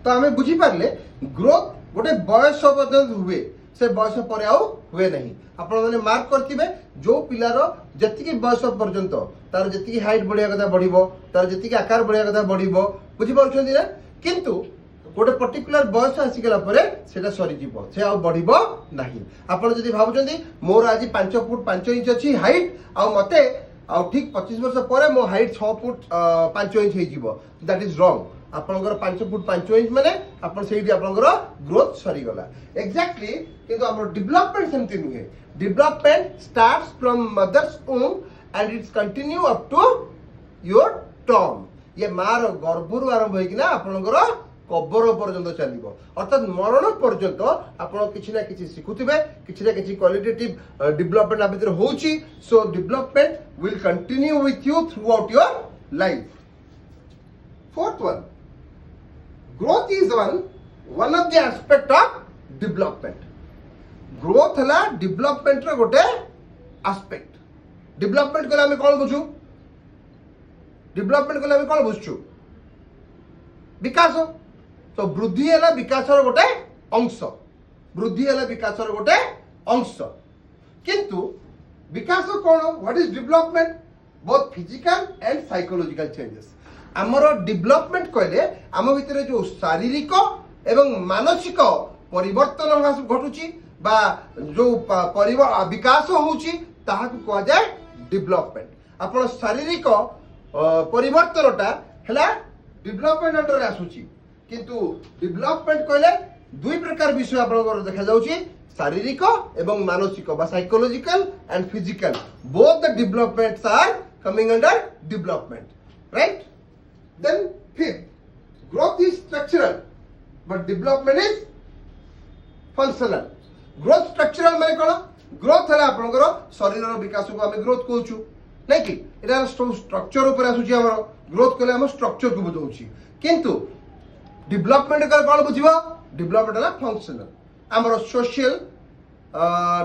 तो आम बुझीपारे ग्रोथ गोटे बयस पर्यंत हुए से बयस पर हुए नहीं आपण मैंने मार्क करेंगे जो पिलार जी बयस पर्यंत तार जी हाइट बढ़िया कथा बढ़ तार जी आकार बढ़िया कथा बढ़ बुझीपार ना किंतु गोटे पर्टिकुलर बयस आसीगला से सरीज से बढ़ ना आपड़ जब भावुं मोर आज 5 फुट 5 इंच अच्छी हाइट आते ठीक 25 वर्ष पर मो हाइट 6 फुट 5 इंच हो दैट इज रॉन्ग आपंकर 5 फुट 5 इंच माने आपन सेठी आपनकर ग्रोथ सरीगला एक्जाक्टली किंतु हमर डेवलपमेंट सेमती नुहे development starts from mother's womb and its continue up to your term ये मार गर्भरु आरंभ होइकिना आपनकर कबर पर्यंत चलो अर्थात मरण पर्यंत आप किसी ना किसी शिखुवे किसी ना किसी क्वालिटेटिव डेवलपमेंट भितर होची सो development will continue with you through out your life fourth one growth is one of the aspect of development growth है डेवलपमेंट रो गोटे एस्पेक्ट डेवलपमेंट कले आम कौन बुझू डेवलपमेंट कले आम कौन बुझु विकास तो वृद्धि है विकास गोटे अंश वृद्धि है विकास गोटे अंश किंतु विकास कौन what is development both physical and psychological changes आमर डेवलपमेंट कहले आम भितर जो शारीरिक एवं मानसिक परिवर्तन घटुची बा जो विकास होउची ताहाकु कहा जाए डेवलपमेंट आपण शारीरिक परिवर्तनटा हैला डेवलपमेंट अंडर आसुची किंतु डेवलपमेंट कहले दुई प्रकार विषय आपनकर देखा जाउची शारीरिक एवं मानसिक बा psychological and physical both the developments are coming under development right then fifth growth is structural but development is functional growth structural माने कोन ग्रोथ है आपनकर शरीर विकास को आम ग्रोथ कहूछु नहीं कि एटा स्ट्रक्चर ऊपर आसुची हमर ग्रोथ कले हम स्ट्रक्चर को बुझाउची किंतु डेवलपमेंट कर कौन बुझ डेवलपमेंट है फंक्शनल आमर सोशल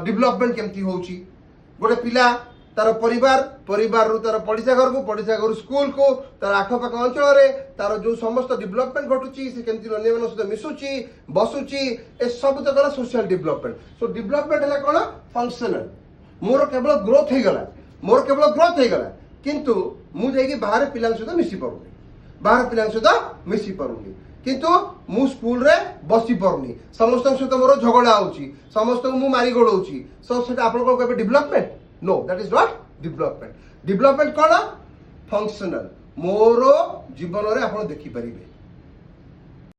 डेवलपमेंट केमती होची गोटे पिला तार परिवार परिवार रु तार पड़िशा घर स्कूल को तार आखपाख अंचल रे तार जो समस्त डेवलपमेंट घटुची से केमती अन्य मान सहित मिसुची बसुची ए सब तो गला सोशल डेवलपमेंट सो डेवलपमेंट है कौन फंक्शनल मोर केवल ग्रोथ हो गला मोर केवल ग्रोथ हो गला किंतु मु जाइए बाहर पिला सहित मिसी पारुनी बाहर पिला सहित मिसी पारुनी किंतु मु स्कूल रे बसी पारुनी समस्त सहित मोर झगड़ा होची समस्त मु मारी गोड़ौची सो सेटा आपन को कहबे development know that is not development development कौन फंक्शनल मोर जीवन रे आपन देखि परिबे